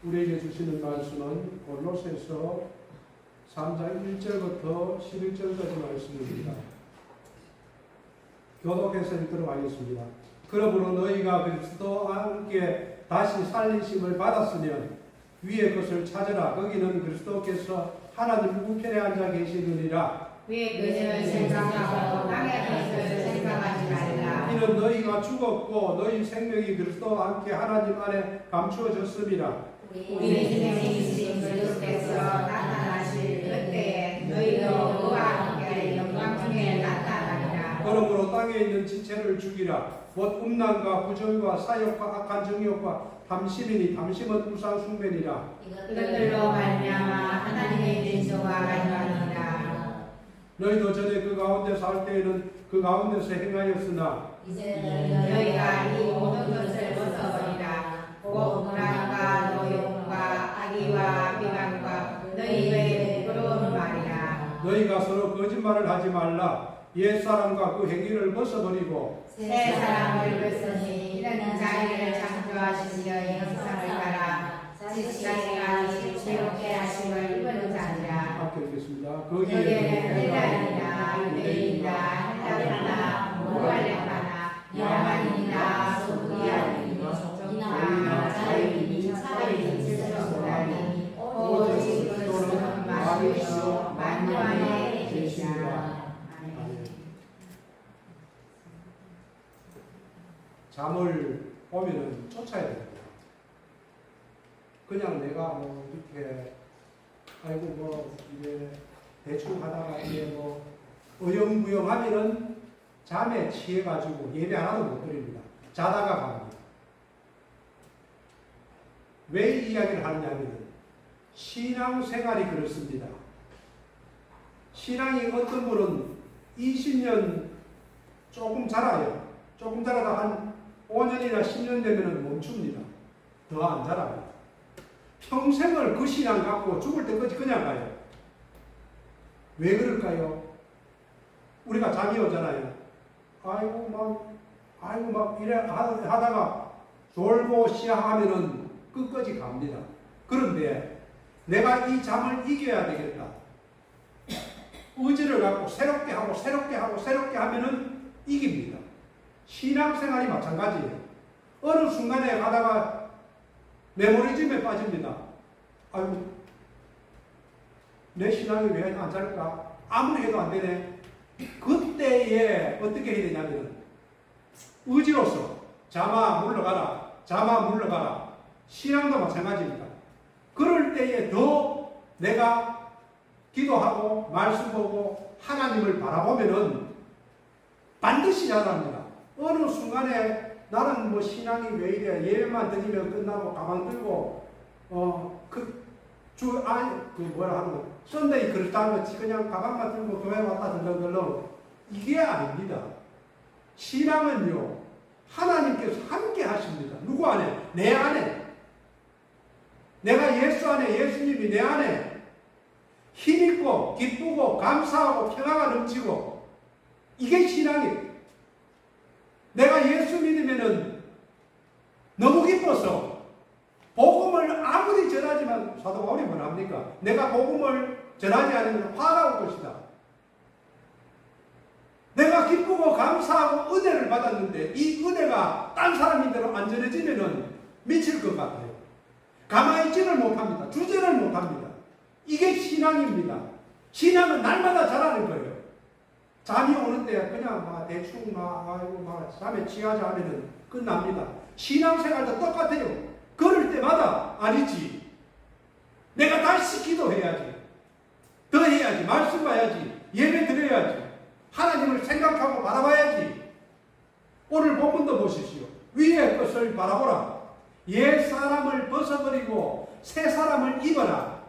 우리에게 주시는 말씀은 골로새서 3장 1절부터 11절까지 말씀입니다. 교독해서 읽도록 하겠습니다. 그러므로 너희가 그리스도와 함께 다시 살리심을 받았으면 위의 것을 찾으라. 거기는 그리스도께서 하나님 우편에 앉아 계시느니라. 위의 것을 생각하고 땅의 것을 생각하지 말라. 이는 너희가 죽었고 너희 생명이 그리스도와 함께 하나님 안에 감추어졌음이라. 우리 생명이신 그리스도께서 나타나실 그때에 너희도 그와 함께 영광 중에 나타나리라. 그러므로 땅에 있는 지체를 죽이라. 곧 음란과 부정과 사욕과 악한 정욕과 탐심이니 탐심은 우상 숭배니라. 이것들로 말미암아 하나님의 진노가 가져가니라. 너희도 전에 그 가운데서 할 때에는 그 가운데서 행하였으나 이제는 너희가 이 모든 것을 벗어버리라. 곧 음란과 노욕과 악의와 비방과 너희의 부끄러운 말이라. 너희가 서로 거짓말을 하지 말라. 옛사람과 그 행위를 벗어버리고 새 사람을 벗으니 이는 자기를 창조하신 이의 형상을 따라 자기가 새롭게 하심을 입은 자니라. 함께 읽겠습니다. 거기에 헬라인이나 유대인이나 헬라파나 모갈레파나 야만인이나 소그리아인이나 족족이나 자유인이 차별이 있을 수 없나니 오직 그리스도는 마시오 만유 안에 계시니라. 잠을 오면은 쫓아야 됩니다. 그냥 내가 뭐 이렇게 아이고 뭐 이제 대충 하다가 이제 뭐 어영부영 하면은 잠에 취해가지고 예배 하나도 못 드립니다. 자다가 갑니다. 왜 이 이야기를 하느냐면은 신앙생활이 그렇습니다. 신앙이 어떤 분은 20년 조금 자라요. 조금 자라다 한 5년이나 10년 되면 멈춥니다. 더 안 자랍니다. 평생을 그 신앙 갖고 죽을 때까지 그냥 가요. 왜 그럴까요? 우리가 잠이 오잖아요. 아이고 막 이래 하다가 졸고 시작하면은 끝까지 갑니다. 그런데 내가 이 잠을 이겨야 되겠다. 의지를 갖고 새롭게 하면은 이깁니다. 신앙생활이 마찬가지예요. 어느 순간에 가다가 메모리즘에 빠집니다. 아이고, 내 신앙이 왜 안 잘까? 아무리 해도 안 되네. 그때에 어떻게 해야 되냐면 의지로서 자마 물러가라. 신앙도 마찬가지입니다. 그럴 때에 더 내가 기도하고 말씀 보고 하나님을 바라보면은 반드시 잘합니다. 어느 순간에 나는 뭐 신앙이 왜 이래 예배만 드리면 끝나고 가방 들고 썬데이 그렇다는 거지 그냥 가방만 들고 교회 왔다 들렁들렁 이게 아닙니다. 신앙은요 하나님께서 함께 하십니다. 누구 안에? 내 안에. 내가 예수 안에 예수님이 내 안에 힘있고 기쁘고 감사하고 평화가 넘치고 이게 신앙이에요. 내가 예수 믿으면은 너무 기뻐서 복음을 아무리 전하지만 사도 바울이 뭘 합니까? 내가 복음을 전하지 않으면 화가 올 것이다. 내가 기쁘고 감사하고 은혜를 받았는데 이 은혜가 딴 사람인대로 안 전해지면은 미칠 것 같아요. 가만히 있지를 못합니다. 주제를 못합니다. 이게 신앙입니다. 신앙은 날마다 자라는 거예요. 잠이 오는데 그냥 대충 잠에 취하자 하면은 끝납니다. 신앙생활도 똑같아요. 그럴 때마다 아니지. 내가 다시 기도해야지. 더 해야지. 말씀 봐야지. 예배 드려야지. 하나님을 생각하고 바라봐야지. 오늘 본문도 보십시오. 위의 것을 바라보라. 옛 사람을 벗어버리고 새 사람을 입어라.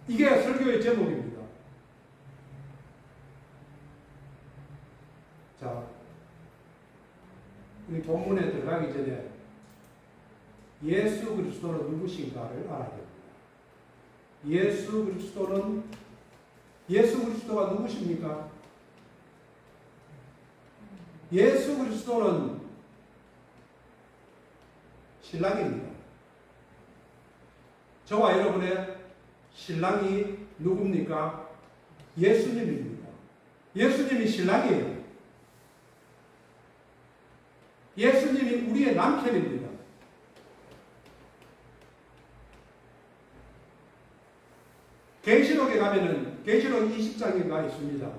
이게 설교의 제목입니다. 자, 이 본문에 들어가기 전에 예수 그리스도는 누구신가를 알아야 됩니다. 예수 그리스도가 누구십니까? 예수 그리스도는 신랑입니다. 저와 여러분의 신랑이 누굽니까? 예수님입니다. 예수님이 신랑이에요. 예수님이 우리의 남편입니다. 계시록에 가면은 계시록 20장인가 있습니다.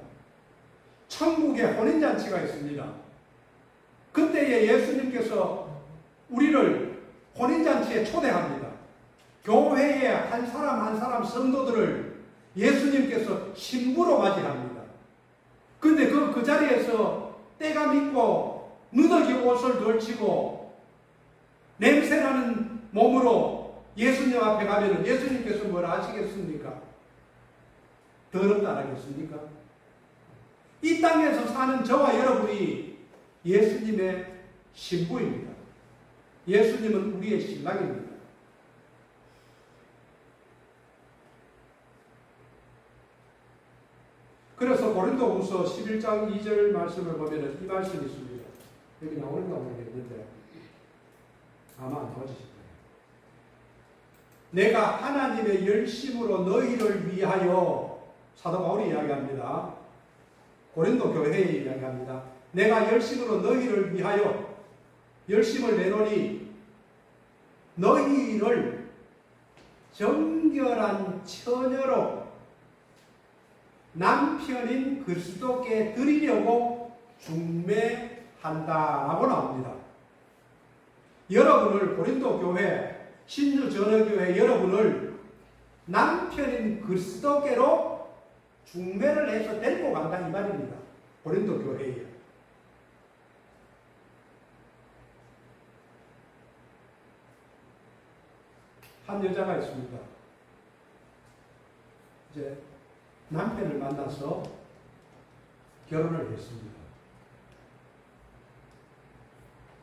천국에 혼인잔치가 있습니다. 그때에 예수님께서 우리를 혼인잔치에 초대합니다. 교회에 한 사람 한 사람 성도들을 예수님께서 신부로 맞이합니다. 근데 그 자리에서 때가 밉고 누더기 옷을 걸치고 냄새나는 몸으로 예수님 앞에 가면은 예수님께서 뭐라 하시겠습니까? 더럽다 하겠습니까? 이 땅에서 사는 저와 여러분이 예수님의 신부입니다. 예수님은 우리의 신랑입니다. 그래서 고린도후서 11장 2절 말씀을 보면 이 말씀이 있습니다. 여기 나오는가 모르겠는데 아마 안 나오실 거예요. 내가 하나님의 열심으로 너희를 위하여, 사도 바울이 이야기합니다. 고린도 교회에 이야기합니다. 내가 열심으로 너희를 위하여 열심을 내노니 너희를 정결한 처녀로 남편인 그리스도께 드리려고 중매한다라고 나옵니다. 여러분을, 고린도 교회, 신주 전후교회 여러분을 남편인 그리스도께로 중매를 해서 데리고 간다 이 말입니다. 고린도 교회에. 한 여자가 있습니다. 이제 남편을 만나서 결혼을 했습니다.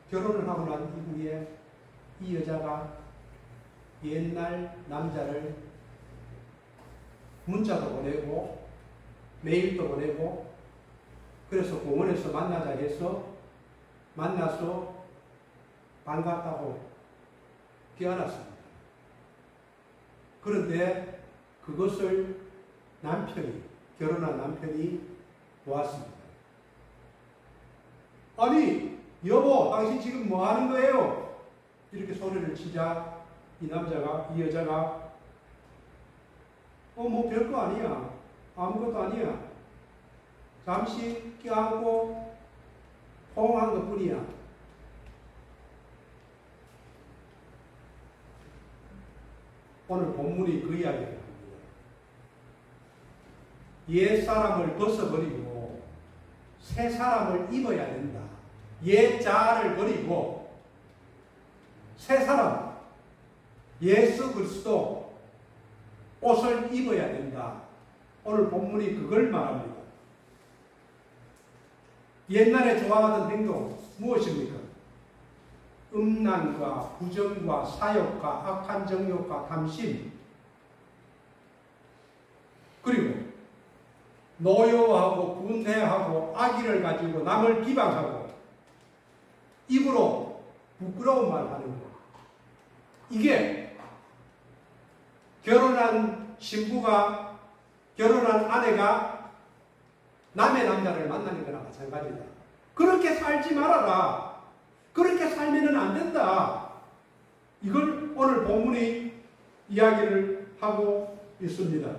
결혼을 하고 난 이후에 이 여자가 옛날 남자를 문자도 보내고 메일도 보내고 그래서 공원에서 만나자 해서 만나서 반갑다고 껴안았습니다. 그런데 그것을 결혼한 남편이 보았습니다. 아니, 여보, 당신 지금 뭐 하는 거예요? 이렇게 소리를 치자 이 여자가 뭐 별거 아니야. 아무것도 아니야. 잠시 껴안고 포옹한 것 뿐이야. 오늘 본문이 그 이야기를 합니다. 옛 사람을 벗어버리고 새 사람을 입어야 된다. 옛 자아를 버리고 새 사람, 예수 그리스도 옷을 입어야 된다. 오늘 본문이 그걸 말합니다. 옛날에 좋아하던 행동 무엇입니까? 음란과 부정과 사욕과 악한 정욕과 탐심, 그리고 노여워하고 군대하고 악의를 가지고 남을 비방하고 입으로 부끄러운 말 하는 것. 이게 결혼한 신부가, 결혼한 아내가 남의 남자를 만나는 거나 마찬가지다. 그렇게 살지 말아라. 그렇게 살면은 안 된다. 이걸 오늘 본문이 이야기를 하고 있습니다.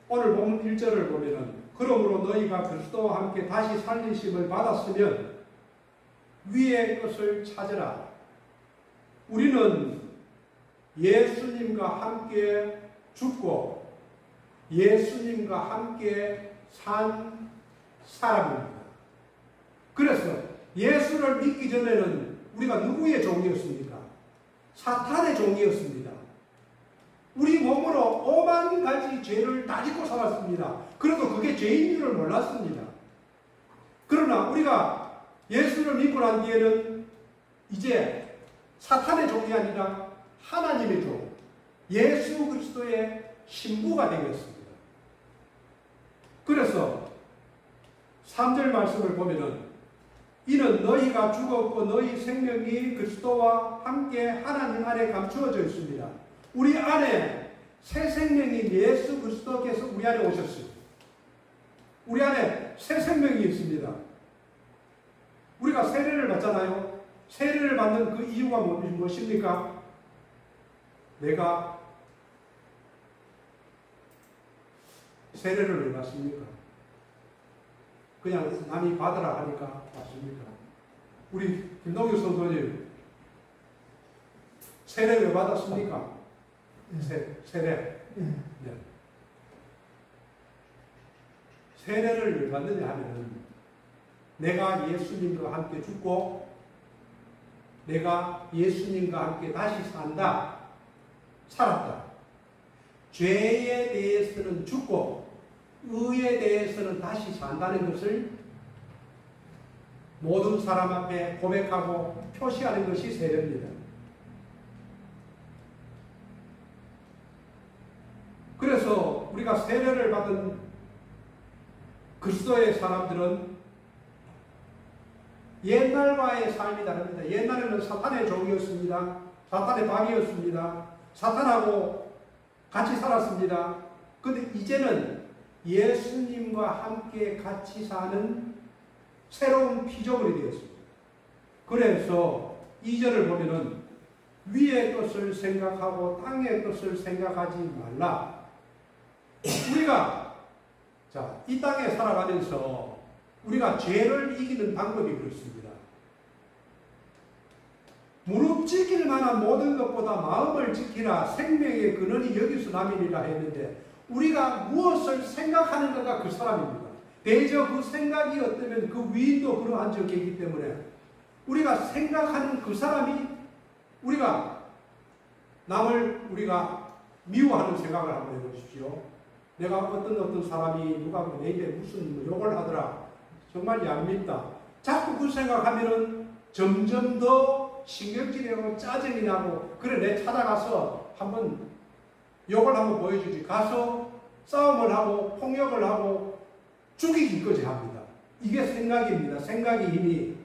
오늘 본문 1절을 보면은 그러므로 너희가 그리스도와 함께 다시 살리심을 받았으면 위의 것을 찾으라. 우리는 예수님과 함께 죽고 예수님과 함께 산 사람입니다. 그래서 예수를 믿기 전에는 우리가 누구의 종이었습니까? 사탄의 종이었습니다. 우리 몸으로 오만 가지 죄를 다 짓고 살았습니다. 그래도 그게 죄인 줄을 몰랐습니다. 그러나 우리가 예수를 믿고 난 뒤에는 이제 사탄의 종이 아니라 하나님의 종, 예수 그리스도의 신부가 되겠습니다. 그래서 3절 말씀을 보면은 이는 너희가 죽었고 너희 생명이 그리스도와 함께 하나님 안에 감추어져 있습니다. 우리 안에 새 생명인 예수 그리스도께서 우리 안에 오셨어요. 우리 안에 새 생명이 있습니다. 우리가 세례를 받잖아요. 세례를 받는 그 이유가 무엇입니까? 내가 세례를 왜 받습니까? 그냥 남이 받으라 하니까 받습니까? 우리 김동규 성도님 세례 왜 받았습니까? 세례. 네. 세례를 왜 받느냐 하면 내가 예수님과 함께 죽고 내가 예수님과 함께 다시 살았다. 죄에 대해서는 죽고 의에 대해서는 다시 산다는 것을 모든 사람 앞에 고백하고 표시하는 것이 세례입니다. 그래서 우리가 세례를 받은 그리스도의 사람들은 옛날과의 삶이 다릅니다. 옛날에는 사탄의 종이었습니다. 사탄의 방이었습니다. 사탄하고 같이 살았습니다. 그런데 이제는 예수님과 함께 같이 사는 새로운 피조물이 되었습니다. 그래서 2절을 보면은 위의 것을 생각하고 땅의 것을 생각하지 말라. 우리가 이 땅에 살아가면서 우리가 죄를 이기는 방법이 그렇습니다. 무릎 지킬 만한 모든 것보다 마음을 지키라. 생명의 근원이 여기서 남이니라 했는데 우리가 무엇을 생각하는가가 그 사람입니다. 대저 그 생각이 어떠면 그 위인도 그러한 적이기 때문에 우리가 생각하는 그 사람이 우리가 남을 우리가 미워하는 생각을 한번 해보십시오. 내가 어떤 사람이 누가 내게 무슨 욕을 하더라. 정말 얄밉다. 자꾸 그 생각하면은 점점 더 신경질이고 짜증이 나고 그래 내 찾아가서 한번 욕을 한번 보여주지. 가서 싸움을 하고 폭력을 하고 죽이기까지 합니다. 이게 생각입니다. 생각의 힘이.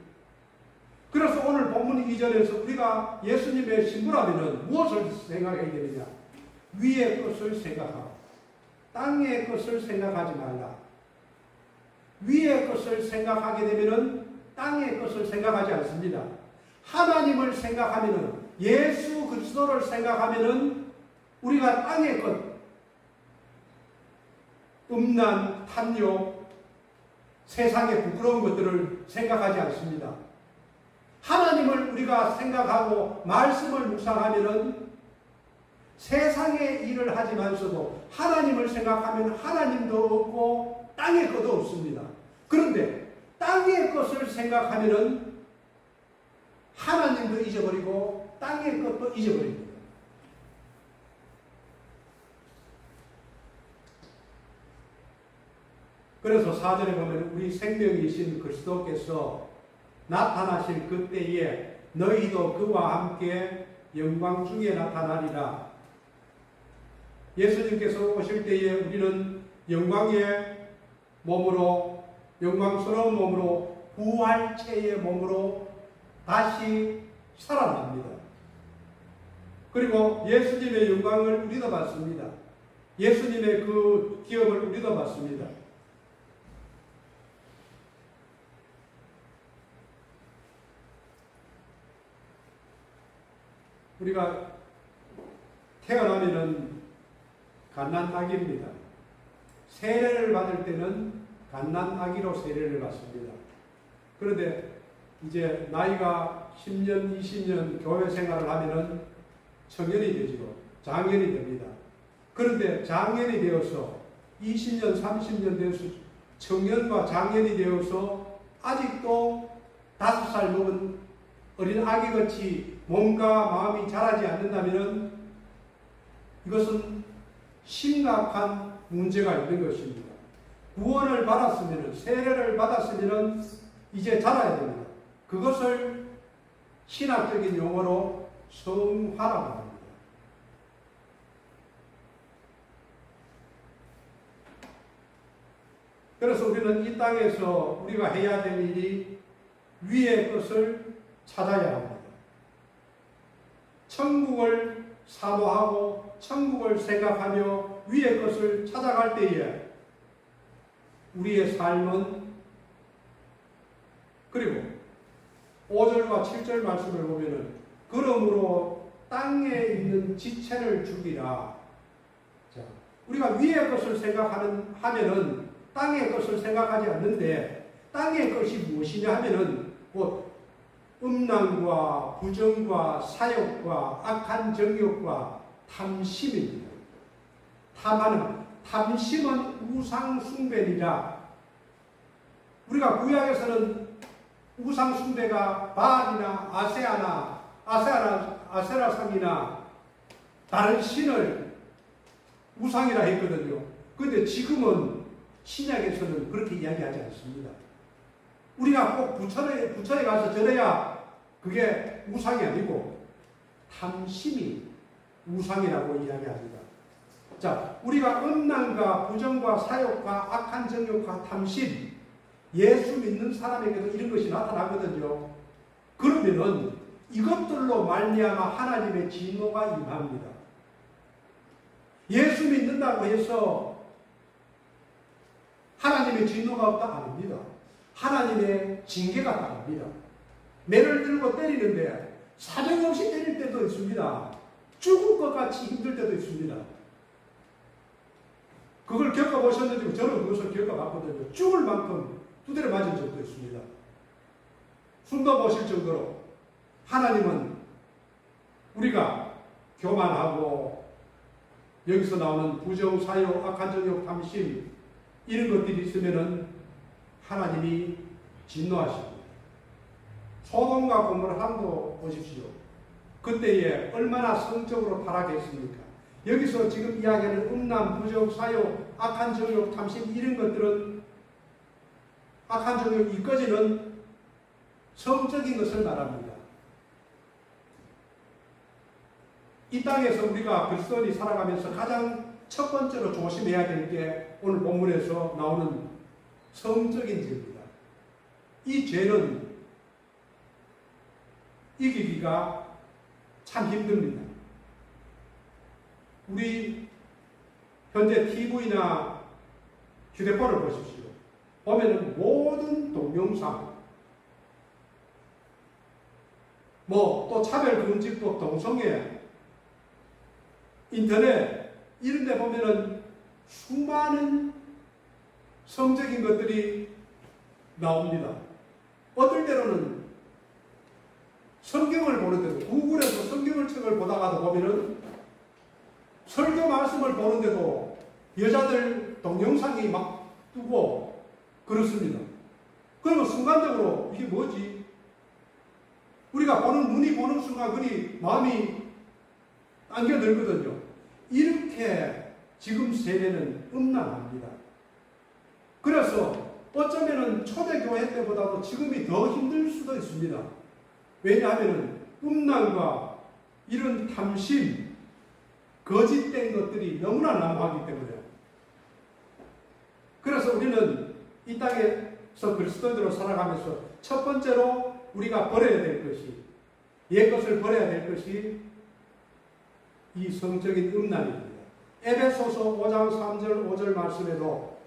그래서 오늘 본문 2절에서 우리가 예수님의 신부라면 무엇을 생각해야 되느냐? 위의 것을 생각하고 땅의 것을 생각하지 말라. 위의 것을 생각하게 되면 땅의 것을 생각하지 않습니다. 하나님을 생각하면 예수 그리스도를 생각하면 우리가 땅의 것, 음란, 탐욕, 세상의 부끄러운 것들을 생각하지 않습니다. 하나님을 우리가 생각하고 말씀을 묵상하면 세상의 일을 하지만서도 하나님을 생각하면 하나님도 없고 땅의 것도 없습니다. 그런데 땅의 것을 생각하면 하나님도 잊어버리고 땅의 것도 잊어버립니다. 그래서 4절에 보면 우리 생명이신 그리스도께서 나타나실 그때에 너희도 그와 함께 영광 중에 나타나리라. 예수님께서 오실 때에 우리는 영광의 몸으로, 영광스러운 몸으로, 부활체의 몸으로 다시 살아납니다. 그리고 예수님의 영광을 우리도 받습니다. 예수님의 그 기업을 우리도 받습니다. 우리가 태어나면은 갓난아기입니다. 세례를 받을 때는 갓난아기로 세례를 받습니다. 그런데 이제 나이가 10년, 20년 교회 생활을 하면은 청년이 되죠. 장년이 됩니다. 그런데 장년이 되어서 20년, 30년 되어서 청년과 장년이 되어서 아직도 5살 먹은 어린 아기같이 몸과 마음이 자라지 않는다면 이것은 심각한 문제가 있는 것입니다. 구원을 받았으면, 세례를 받았으면 이제 자라야 됩니다. 그것을 신학적인 용어로 성화라고 합니다. 그래서 우리는 이 땅에서 우리가 해야 될 일이 위의 것을 찾아야 합니다. 천국을 사모하고 천국을 생각하며 위의 것을 찾아갈 때에 우리의 삶은, 그리고 5절과 7절 말씀을 보면은 그러므로 땅에 있는 지체를 죽이라. 자, 우리가 위의 것을 하면은 땅의 것을 생각하지 않는데, 땅의 것이 무엇이냐 하면은 곧 음란과 부정과 사욕과 악한 정욕과 탐심입니다. 탐심은 우상 숭배니라. 우리가 구약에서는 우상 숭배가 바알이나 아세라상이나 다른 신을 우상이라 했거든요. 그런데 지금은 신약에서는 그렇게 이야기하지 않습니다. 우리가 꼭 부처에 가서 절해야 그게 우상이 아니고 탐심이 우상이라고 이야기합니다. 자, 우리가 음란과 부정과 사욕과 악한 정욕과 탐심, 예수 믿는 사람에게도 이런 것이 나타나거든요. 그러면은 이것들로 말미암아 하나님의 진노가 임합니다. 예수 믿는다고 해서 하나님의 진노가 없다? 아닙니다. 하나님의 징계가 따릅니다. 매를 들고 때리는데 사정없이 때릴 때도 있습니다. 죽을 것 같이 힘들 때도 있습니다. 그걸 겪어보셨는지 저는 그것을 겪어봤거든요. 죽을 만큼 두드려 맞은 적도 있습니다. 숨도 못 쉴 정도로. 하나님은 우리가 교만하고 여기서 나오는 부정, 사욕, 악한 정욕, 탐심 이런 것들이 있으면은 하나님이 진노하십니다. 소돔과 고모라 한도 보십시오. 그때에 얼마나 성적으로 타락했습니까? 여기서 지금 이야기하는 음란, 부정, 사욕, 악한 정욕, 탐심 이런 것들은, 악한 정욕 이까지는 성적인 것을 말합니다. 이 땅에서 우리가 그리스도인이 살아가면서 가장 첫 번째로 조심해야 될 게 오늘 본문에서 나오는 성적인 죄입니다. 이 죄는 이기기가 참 힘듭니다. 우리 현재 TV나 휴대폰을 보십시오. 보면은 모든 동영상, 또 차별금지법, 동성애, 인터넷 이런 데 보면은 수많은 성적인 것들이 나옵니다. 어떨 때로는 성경을 보는데도, 구글에서 성경을 책을 보다가도 보면은 설교 말씀을 보는데도 여자들 동영상이 막 뜨고 그렇습니다. 그러면 순간적으로 이게 뭐지? 우리가 눈이 보는 순간 그리 마음이 당겨들거든요. 이렇게 지금 세대는 음란합니다. 그래서 어쩌면은 초대교회 때보다도 지금이 더 힘들 수도 있습니다. 왜냐하면 음란과 이런 탐심, 거짓된 것들이 너무나 난무하기 때문에. 그래서 우리는 이 땅에서 그리스도인으로 살아가면서 첫 번째로 우리가 버려야 될 것이, 옛 것을 버려야 될 것이 이 성적인 음란입니다. 에베소서 5장 3절 5절 말씀에도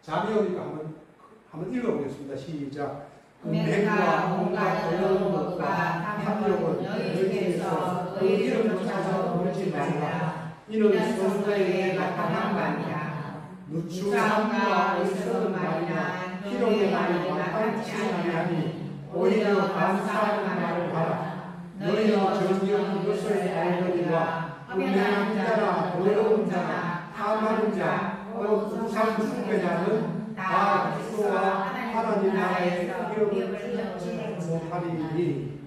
잠이 오니까 한번 읽어보겠습니다. 시작. 음행과 온갖 더러운 것과 탐욕은 너희에게서 그 이름을 찾아 오르지 말라. 이는 성도에게 나타난 바니라. 누추함과 어리석은 말이나 희롱의 말이 마땅치 아니하니 오히려 감사하는 말을 하라. 너희로 정녕 그것을 알거니와 음행한 자나 더러운 자나 탐하는 자 곧 우상 숭배자는 다 그리스도와 하나님 나라의 기업을 얻지 못하리니.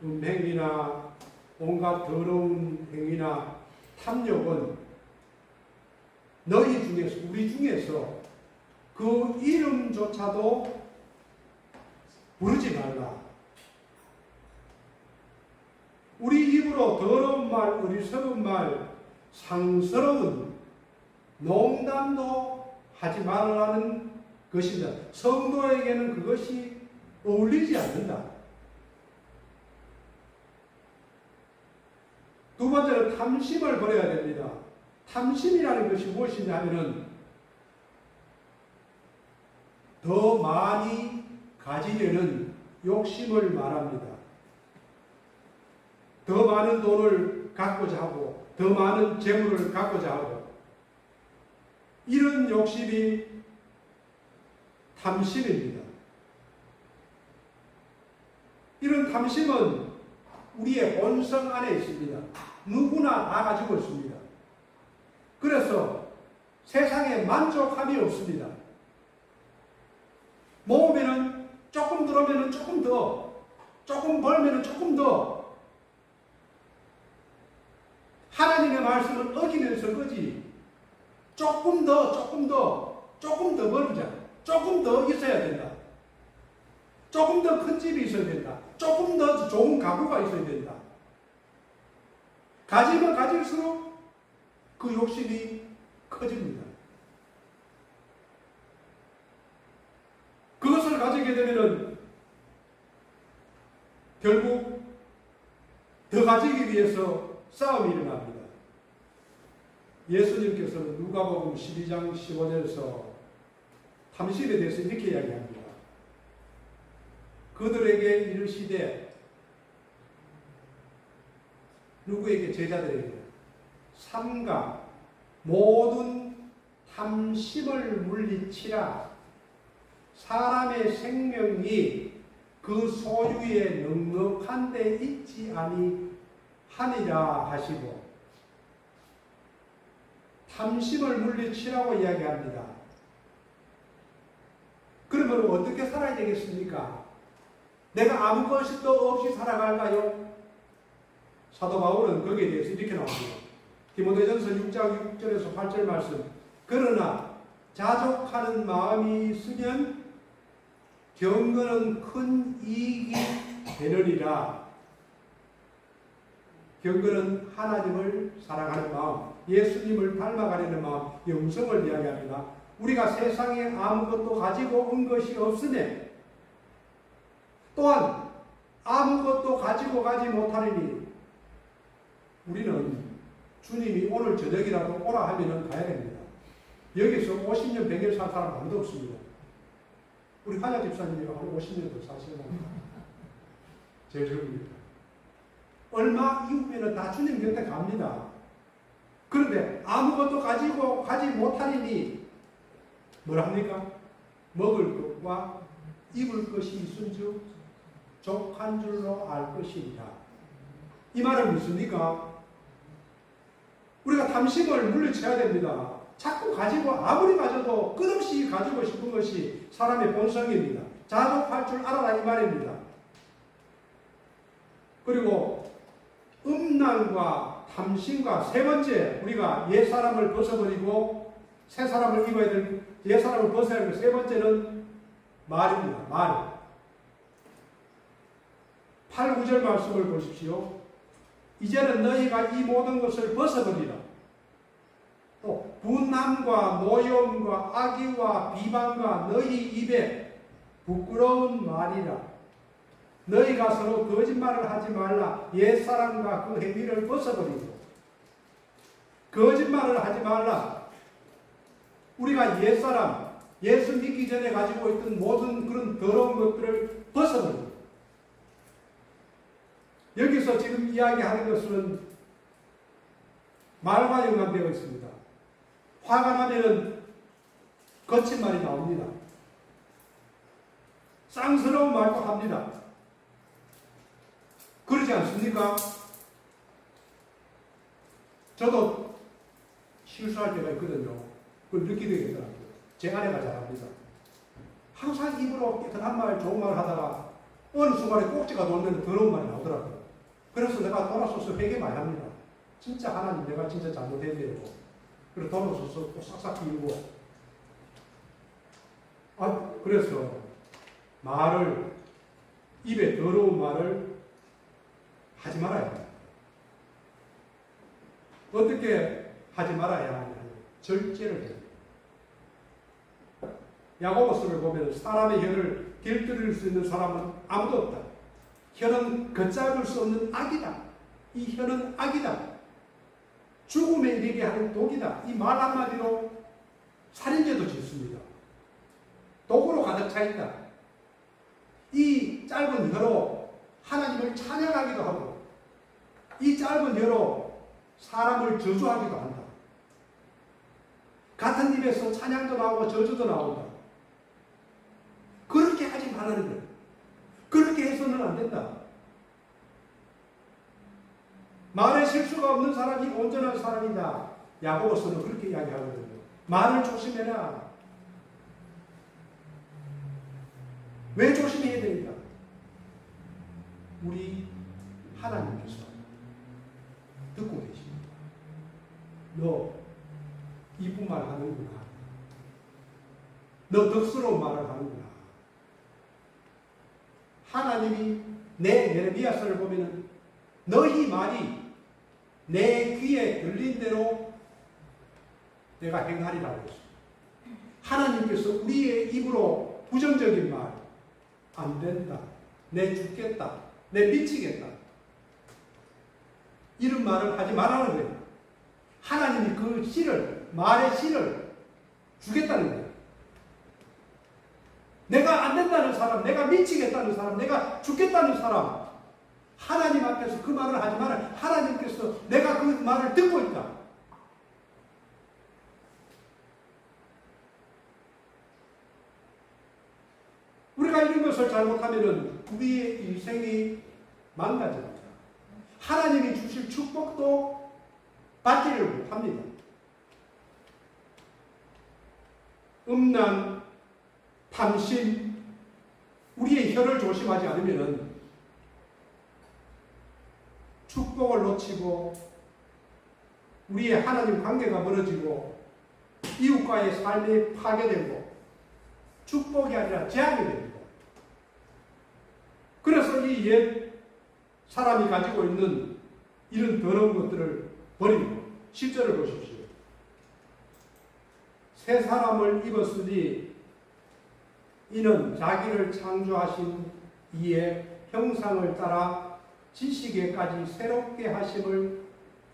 음행이나 온갖 더러운 행위나 탐욕은 너희 중에서, 우리 중에서 그 이름조차도 부르지 말라. 우리 입으로 더러운 말, 어리석은 말, 상스러운 농담도 하지 말라는 것입니다. 성도에게는 그것이 어울리지 않는다. 두 번째로 탐심을 버려야 됩니다. 탐심이라는 것이 무엇이냐 하면은 더 많이 가지려는 욕심을 말합니다. 더 많은 돈을 갖고자 하고 더 많은 재물을 갖고자 하고 이런 욕심이 탐심입니다. 이런 탐심은 우리의 본성 안에 있습니다. 누구나 다 가지고 있습니다. 그래서 세상에 만족함이 없습니다. 모으면은 조금 들어오면은 조금 더, 조금 벌면은 조금 더. 하나님의 말씀을 어기면서 그지. 조금 더, 조금 더, 조금 더 벌자. 조금 더 있어야 된다. 조금 더 큰 집이 있어야 된다. 조금 더 좋은 가구가 있어야 된다. 가지면 가질수록 그 욕심이 커집니다. 그것을 가지게 되면은 결국 더 가지기 위해서 싸움이 일어납니다. 예수님께서는 누가복음 12장 15절에서 탐심에 대해서 이렇게 이야기합니다. 그들에게 이르시되 누구에게? 제자들에게 삼가 모든 탐심을 물리치라. 사람의 생명이 그 소유에 넉넉한 데 있지 아니하니라 하시고 탐심을 물리치라고 이야기합니다. 그러면 어떻게 살아야 되겠습니까? 내가 아무것도 없이 살아갈까요? 사도 바울은 거기에 대해서 이렇게 나옵니다. 디모데전서 6장 6절에서 8절 말씀. 그러나 자족하는 마음이 있으면 경건은 큰 이익이 되느니라. 경건은 하나님을 사랑하는 마음, 예수님을 닮아가려는 마음, 영성을 이야기합니다. 우리가 세상에 아무것도 가지고 온 것이 없으니 또한 아무것도 가지고 가지 못하느니 우리는 주님이 오늘 저녁이라도 오라 하면은 가야 됩니다. 여기서 50년, 100년 산 사람 아무도 없습니다. 우리 한야 집사님이 한 50년 더 사시는 겁니다. 제일 젊습니다. 얼마 이후에는 다 주님 곁에 갑니다. 그런데 아무것도 가지고 가지 못하니 뭐라 합니까? 먹을 것과 입을 것이 있은즉 족한 줄로 알 것이니라. 이 말은 믿습니까? 우리가 탐심을 물리쳐야 됩니다. 자꾸 가지고 아무리 가져도 끝없이 가지고 싶은 것이 사람의 본성입니다. 자족할 줄 알아라 이 말입니다. 그리고 음란과 탐심과 세 번째 우리가 옛사람을 벗어버리고 새 사람을 입어야 될 옛사람을 벗어야 할 세 번째는 말입니다. 말. 8, 9절 말씀을 보십시오. 이제는 너희가 이 모든 것을 벗어버리라. 또 분함과 노여움과 악의와 비방과 너희 입에 부끄러운 말이라. 너희가 서로 거짓말을 하지 말라. 옛사람과 그 행위를 벗어버리고 거짓말을 하지 말라. 우리가 옛사람, 예수 믿기 전에 가지고 있던 모든 그런 더러운 것들을 벗어버리고 여기서 지금 이야기하는 것은 말과 연관되어 있습니다. 화가 나면은 거친 말이 나옵니다. 쌍스러운 말도 합니다. 그러지 않습니까? 저도 실수할 때가 있거든요. 그걸 느끼게 되더라고요. 제 아내가 잘합니다. 항상 입으로 깨끗한 말, 좋은 말 하다가 어느 순간에 꼭지가 돌면 더러운 말이 나오더라고요. 그래서 내가 돌아서서 회개 많이 합니다. 진짜 하나님 내가 진짜 잘못했네요. 그래서 돌아서서 또 싹싹 비우고 그래서 말을 입에 더러운 말을 하지 말아야 합니다. 어떻게 하지 말아야 하냐? 절제를 해야 됩니다. 야고보서를 보면 사람의 혀를 길들일 수 있는 사람은 아무도 없다. 혀는 걷잡을 수 없는 악이다. 이 혀는 악이다. 죽음에 이르게 하는 독이다. 이 말 한마디로 살인죄도 짓습니다. 독으로 가득 차 있다. 이 짧은 혀로 하나님을 찬양하기도 하고 이 짧은 혀로 사람을 저주하기도 한다. 같은 입에서 찬양도 나오고 저주도 나온다. 그렇게 하지 말라는 거예요. 그렇게 해서는 안 된다. 말에 실수가 없는 사람이 온전한 사람이다. 야고보서는 그렇게 이야기하거든요. 말을 조심해라. 왜 조심해야 됩니까? 우리 하나님께서 듣고 계십니다. 너 이쁜 말 하는구나. 너 덕스러운 말을 하는구나. 하나님이 내 예레미야서를 보면은 너희 말이 내 귀에 들린 대로 내가 행하리라고 했습니다. 하나님께서 우리의 입으로 부정적인 말, 안 된다, 내 죽겠다, 내 미치겠다, 이런 말을 하지 말라는 거예요. 하나님이 그 씨를, 말의 씨를 주겠다는 거예요. 내가 안 된다는 사람, 내가 미치겠다는 사람, 내가 죽겠다는 사람, 하나님 앞에서 그 말을 하지 마라. 하나님께서 내가 그 말을 듣고 있다. 우리가 이런 것을 잘못하면 우리의 인생이 망가집니다. 하나님이 주실 축복도 받지를 못합니다. 음란, 탐심, 우리의 혀를 조심하지 않으면 축복을 놓치고 우리의 하나님 관계가 멀어지고 이웃과의 삶이 파괴되고 축복이 아니라 재앙이 됩니다. 그래서 이 옛 사람이 가지고 있는 이런 더러운 것들을 버리고 10절을 보십시오. 새 사람을 입었으니 이는 자기를 창조하신 이의 형상을 따라 지식에까지 새롭게 하심을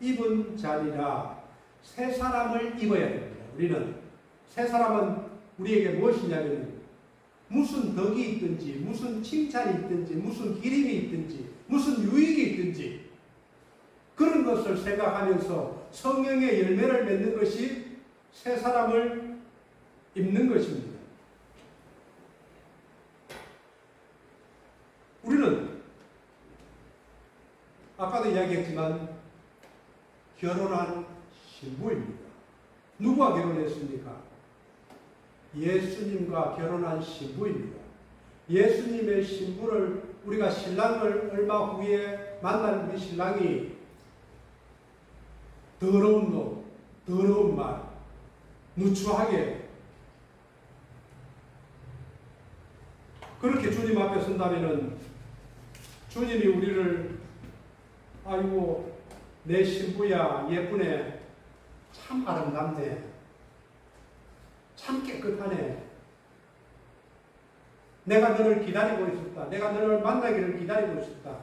입은 자니라. 새 사람을 입어야 됩니다. 우리는 새 사람은 우리에게 무엇이냐면 무슨 덕이 있든지 무슨 칭찬이 있든지 무슨 기림이 있든지 무슨 유익이 있든지 그런 것을 생각하면서 성령의 열매를 맺는 것이 새 사람을 입는 것입니다. 우리는 아까도 이야기했지만 결혼한 신부입니다. 누구와 결혼했습니까? 예수님과 결혼한 신부입니다. 예수님의 신부를 우리가 신랑을 얼마 후에 만난 우리 신랑이 더러운 놈, 더러운 말, 누추하게 그렇게 주님 앞에 선다면은 주님이 우리를 아이고 내 신부야 예쁘네, 참 아름답네, 참 깨끗하네, 내가 너를 기다리고 있었다, 내가 너를 만나기를 기다리고 있었다,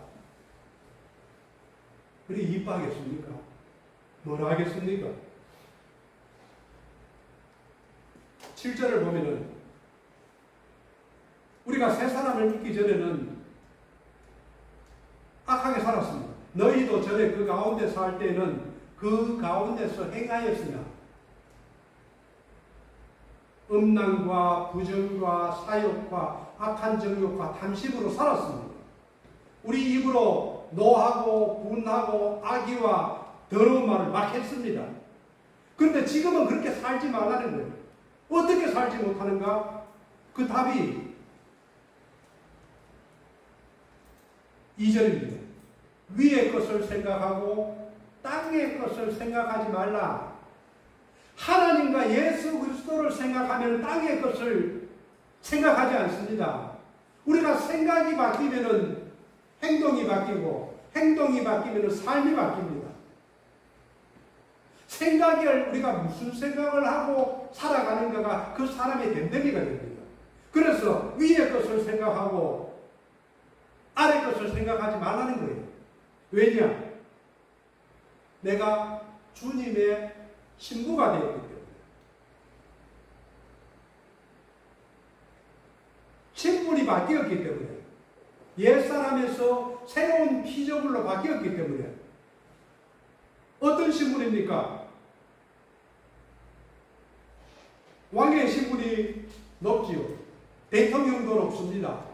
그리 이뻐하겠습니까? 뭐라 하겠습니까? 7절을 보면은 우리가 새 사람을 믿기 전에는 악하게 살았습니다. 너희도 전에 그 가운데 살 때는 그 가운데서 행하였으나 음란과 부정과 사욕과 악한 정욕과 탐심으로 살았습니다. 우리 입으로 노하고 분하고 악의와 더러운 말을 막 했습니다. 그런데 지금은 그렇게 살지 말라는 거예요. 어떻게 살지 못하는가? 그 답이 2절입니다. 위의 것을 생각하고 땅의 것을 생각하지 말라. 하나님과 예수 그리스도를 생각하면 땅의 것을 생각하지 않습니다. 우리가 생각이 바뀌면 행동이 바뀌고 행동이 바뀌면 삶이 바뀝니다. 생각을 우리가 무슨 생각을 하고 살아가는가가 그 사람의 됨됨이가 됩니다. 그래서 위의 것을 생각하고 아래 것을 생각하지 말라는 거예요. 왜냐? 내가 주님의 신부가 되었기 때문에. 신분이 바뀌었기 때문에. 옛사람에서 새로운 피조물로 바뀌었기 때문에. 어떤 신분입니까? 왕의 신분이 높지요. 대통령도 높습니다.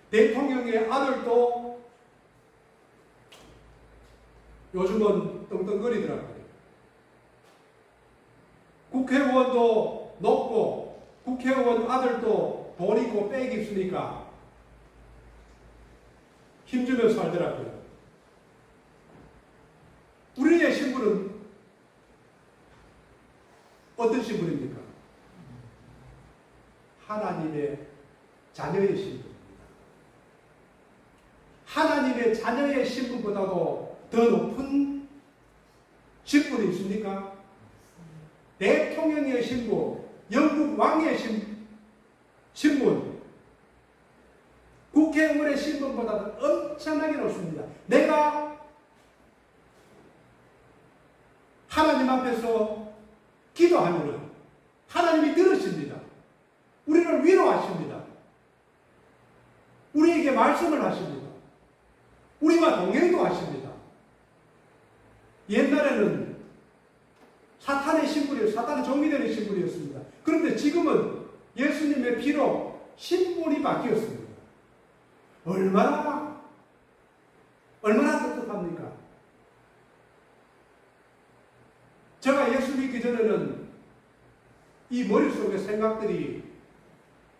대통령의 아들도 요즘은 떵떵거리더라고요. 국회의원도 높고 국회의원 아들도 돈 있고 빽 있으니까 힘주며 살더라고요. 우리의 신분은 어떤 신분입니까? 하나님의 자녀의 신분입니다. 하나님의 자녀의 신분보다도 더 높은 신분이 있습니까? 대통령의 신분, 영국 왕의 신분, 국회의원의 신분보다도 엄청나게 높습니다. 내가 하나님 앞에서 기도하면 하나님이 들으십니다. 우리를 위로하십니다. 우리에게 말씀을 하십니다. 우리와 동행도 하십니다. 옛날에는 사탄의 신분이었어요. 사탄의 종이 되는 신분이었습니다. 그런데 지금은 예수님의 피로 신분이 바뀌었습니다. 얼마나 뜻합니까? 제가 예수 믿기 전에는 이 머릿속의 생각들이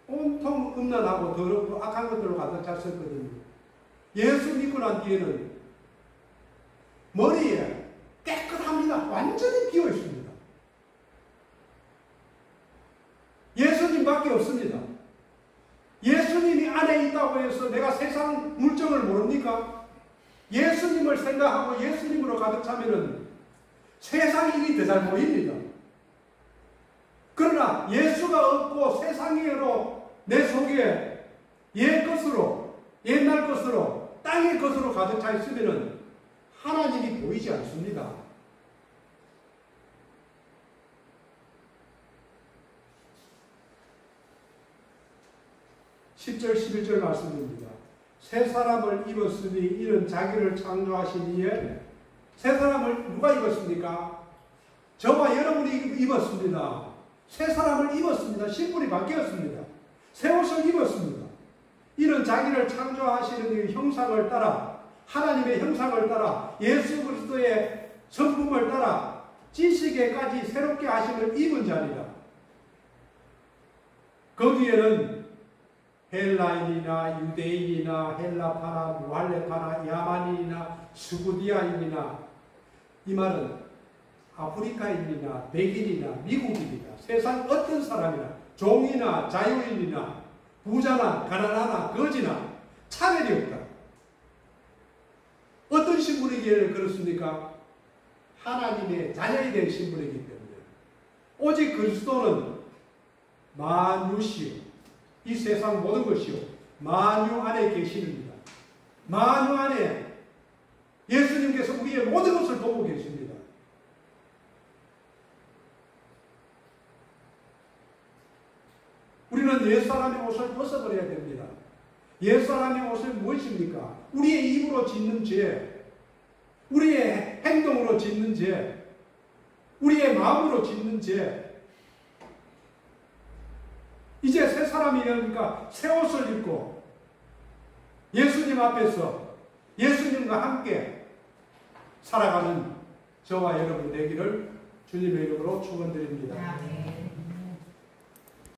온통 음란하고 더럽고 악한 것들로 가득 찼었거든요. 예수 믿고 난 뒤에는 머리에 깨끗합니다. 완전히 비어 있습니다. 예수님밖에 없습니다. 예수님이 안에 있다고 해서 내가 세상 물정을 모릅니까? 예수님을 생각하고 예수님으로 가득 차면은 세상 일이 더 잘 보입니다. 그러나 예수가 없고 세상으로 내 속에 옛 것으로, 옛날 것으로, 땅의 것으로 가득 차 있으면은 하나님이 보이지 않습니다. (10절) (11절) 말씀입니다. 새 사람을 입었으니 이는 자기를 창조하신 이에. 새 사람을 누가 입었습니까? 저와 여러분이 입었습니다. 새 사람을 입었습니다. 신분이 바뀌었습니다. 새 옷을 입었습니다. 이는 자기를 창조하시는 이 형상을 따라, 하나님의 형상을 따라, 예수 그리스도의 성품을 따라 지식에까지 새롭게 하심을 입은 자니라. 거기에는 헬라인이나 유대인이나 헬라파나 무할레파나 야만인이나 스구디아인이나, 이 말은 아프리카인이나 백인이나 미국인이나 세상 어떤 사람이나 종이나 자유인이나 부자나 가난하나 거지나 차별이 없다. 어떤 신분이기에 그렇습니까? 하나님의 자녀에 대한 신분이기 때문에. 오직 그리스도는 만유시요, 이 세상 모든 것이요, 만유 안에 계십니다. 만유 안에 예수님께서 우리의 모든 것을 보고 계십니다. 우리는 옛사람의 옷을 벗어버려야 됩니다. 옛사람의 옷은 무엇입니까? 우리의 입으로 짓는 죄, 우리의 행동으로 짓는 죄, 우리의 마음으로 짓는 죄. 이제 새 사람이 되니까 새 옷을 입고 예수님 앞에서 예수님과 함께 살아가는 저와 여러분 되기를 주님의 이름으로 축원드립니다. 아멘.